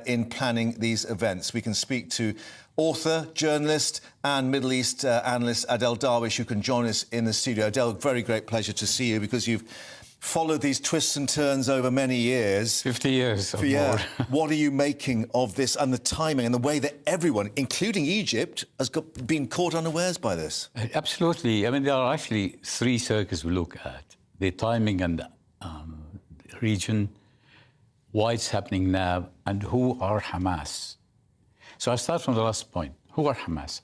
in planning these events. We can speak to author, journalist and Middle East analyst Adel Darwish, who can join us in the studio. Adel, very great pleasure to see you because you've followed these twists and turns over many years. 50 years or more. What are you making of this and the timing and the way that everyone, including Egypt, has been caught unawares by this? Absolutely. I mean, there are actually three circles we look at. The timing and the region, why it's happening now, and who are Hamas. So I'll start from the last point. Who are Hamas?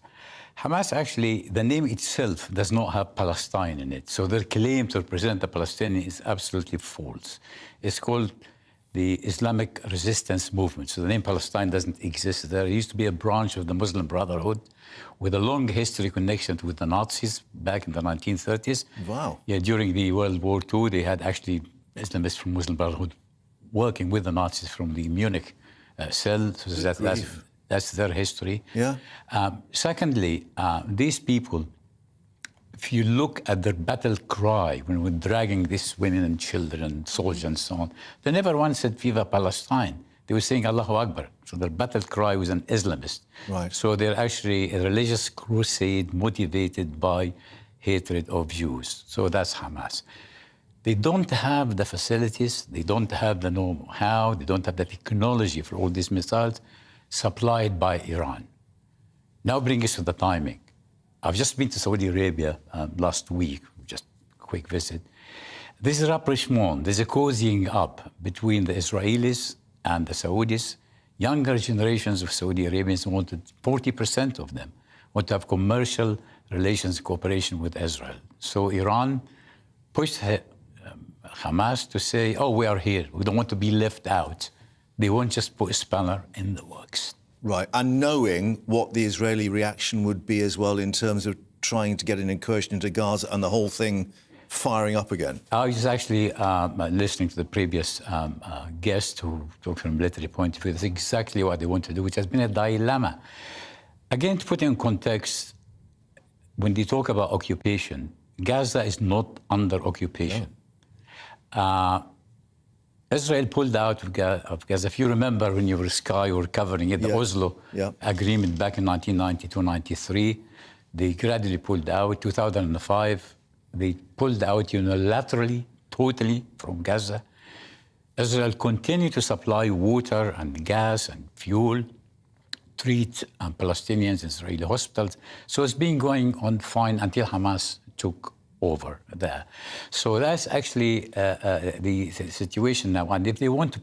Hamas, actually, the name itself does not have Palestine in it. So their claim to represent the Palestinian is absolutely false. It's called the Islamic Resistance Movement. So the name Palestine doesn't exist there. It used to be a branch of the Muslim Brotherhood with a long history connection with the Nazis back in the 1930s. Wow. Yeah, during the World War II, they had actually Islamists from Muslim Brotherhood working with the Nazis from the Munich cell. So that's their history. Yeah. Secondly, these people, if you look at their battle cry when we're dragging these women and children and soldiers and so on, they never once said Viva Palestine. They were saying Allahu Akbar. So their battle cry was an Islamist. Right. So they're actually a religious crusade motivated by hatred of Jews. So that's Hamas. They don't have the facilities, they don't have the know-how, they don't have the technology for all these missiles supplied by Iran. Now bring us to the timing. I've just been to Saudi Arabia last week, just a quick visit. This is rapprochement, there's a cozying up between the Israelis and the Saudis. Younger generations of Saudi Arabians wanted, 40% of them, want to have commercial relations, cooperation with Israel. So Iran pushed Hamas to say, oh, we are here, we don't want to be left out. They won't just put a spanner in the works. Right, and knowing what the Israeli reaction would be as well in terms of trying to get an incursion into Gaza and the whole thing firing up again. I was actually listening to the previous guest who talked from a military point of view. That's exactly what they want to do, which has been a dilemma. Again, to put in context, when they talk about occupation, Gaza is not under occupation. No. Israel pulled out of Gaza. If you remember when you were covering it, the Oslo Agreement back in 1992-93, they gradually pulled out. 2005, they pulled out unilaterally, totally from Gaza. Israel continued to supply water and gas and fuel, treat Palestinians in Israeli hospitals. So it's been going on fine until Hamas took over there. So that's actually the situation now. And if they want to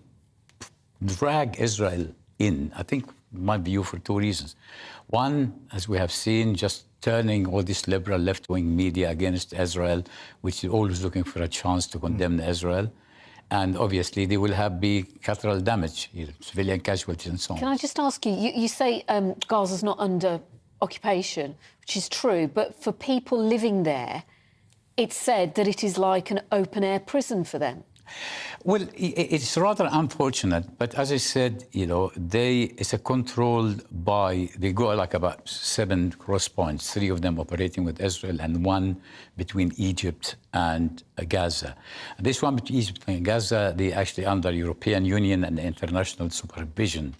drag Israel in, I think, my view, for two reasons. One, as we have seen, just turning all this liberal left-wing media against Israel, which is always looking for a chance to condemn Israel. And obviously, they will be collateral damage, civilian casualties and so on. Can I just ask you, you say Gaza's not under occupation, which is true, but for people living there, it's said that it is like an open-air prison for them. Well, it's rather unfortunate, but as I said, it's controlled by, they go like about 7 cross points, 3 of them operating with Israel and 1 between Egypt and Gaza. This one between Egypt and Gaza, they actually under European Union and international supervision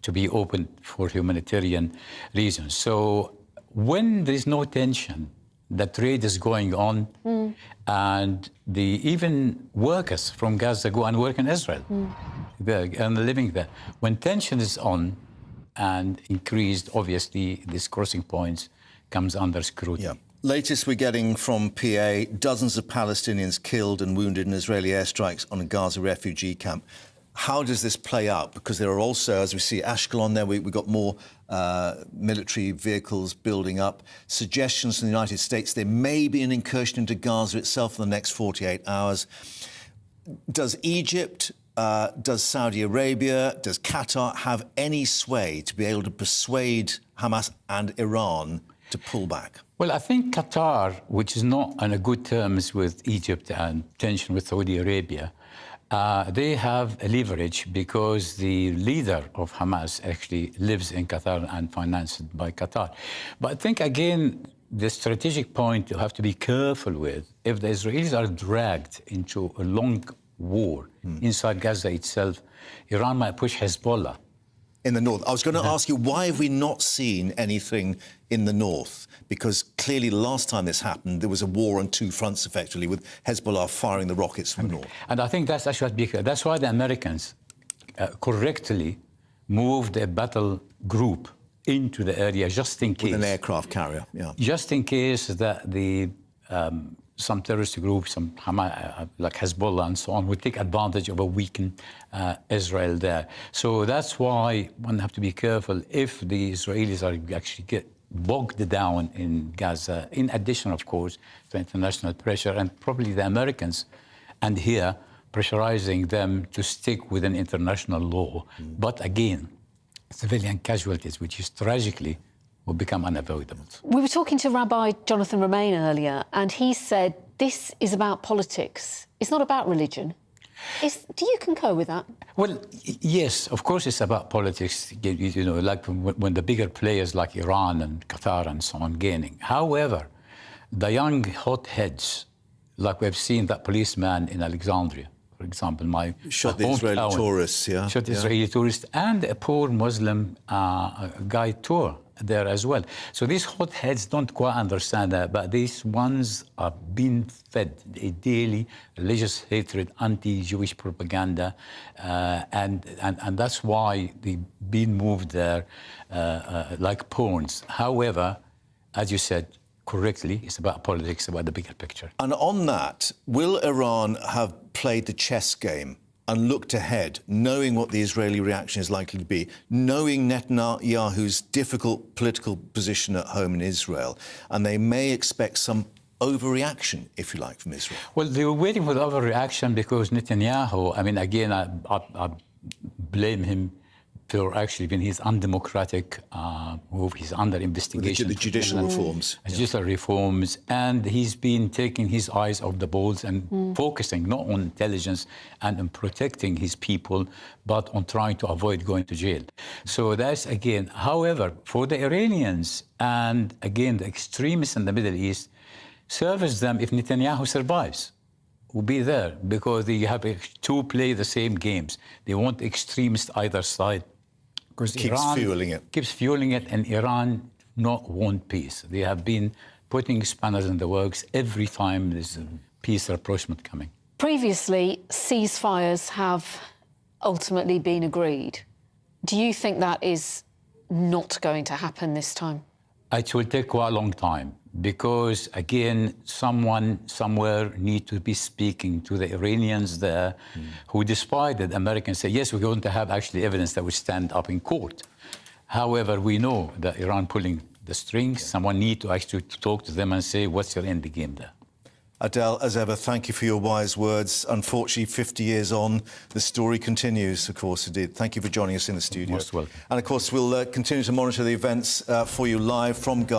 to be open for humanitarian reasons. So when there is no tension, the trade is going on, and even workers from Gaza go and work in Israel, and living there. When tension is on and increased, obviously, these crossing points comes under scrutiny. Yeah. Latest we're getting from PA, dozens of Palestinians killed and wounded in Israeli airstrikes on a Gaza refugee camp. How does this play out? Because there are also, as we see, Ashkelon there, we've got more military vehicles building up. Suggestions from the United States there may be an incursion into Gaza itself in the next 48 hours. Does Egypt, does Saudi Arabia, does Qatar have any sway to be able to persuade Hamas and Iran to pull back? Well, I think Qatar, which is not on a good terms with Egypt and tension with Saudi Arabia, they have a leverage because the leader of Hamas actually lives in Qatar and financed by Qatar. But I think, again, the strategic point you have to be careful with, if the Israelis are dragged into a long war inside Gaza itself, Iran might push Hezbollah In the north. I was going to ask you, why have we not seen anything in the north? Because clearly last time this happened, there was a war on two fronts, effectively, with Hezbollah firing the rockets from the north. And I think that's actually that's why the Americans correctly moved a battle group into the area just in case. With an aircraft carrier, yeah. Just in case that the some terrorist groups, some Hamas, like Hezbollah and so on, would take advantage of a weakened Israel there. So that's why one have to be careful if the Israelis are actually get bogged down in Gaza, in addition, of course, to international pressure, and probably the Americans, and here, pressurizing them to stick within international law. But again, civilian casualties, which is tragically will become unavoidable. We were talking to Rabbi Jonathan Romain earlier, and he said this is about politics. It's not about religion. Do you concur with that? Well, yes, of course it's about politics, you know, like when the bigger players like Iran and Qatar and so on gaining. However, the young hotheads, like we've seen that policeman in Alexandria, for example, shot the Israeli tourists, yeah. Shot the Israeli tourists, and a poor Muslim guy tour there as well. So these hotheads don't quite understand that, but these ones are being fed a daily religious hatred, anti-Jewish propaganda, and that's why they've been moved there like pawns. However, as you said correctly, it's about politics, about the bigger picture. And on that, will Iran have played the chess game and looked ahead, knowing what the Israeli reaction is likely to be, knowing Netanyahu's difficult political position at home in Israel, and they may expect some overreaction, if you like, from Israel? Well, they were waiting for the overreaction because Netanyahu, I mean, again, I blame him for actually being his undemocratic move. He's under investigation. The judicial reforms. Judicial reforms. And he's been taking his eyes off the balls and focusing not on intelligence and on protecting his people, but on trying to avoid going to jail. So that's, again, however, for the Iranians and, again, the extremists in the Middle East, serves them if Netanyahu survives. Will be there because they have to play the same games. They want extremists either side. Because keeps fueling it. Keeps fueling it, and Iran not want peace. They have been putting spanners in the works every time there's a peace rapprochement coming. Previously, ceasefires have ultimately been agreed. Do you think that is not going to happen this time? It will take quite a long time because, again, someone somewhere needs to be speaking to the Iranians there who, despite that, Americans say, yes, we're going to have actually evidence that will stand up in court. However, we know that Iran pulling the strings. Someone needs to actually talk to them and say, what's your end game there? Adel, as ever, thank you for your wise words. Unfortunately, 50 years on, the story continues, of course, indeed. Thank you for joining us in the studio. Most welcome. And, of course, we'll continue to monitor the events for you live from Gaza.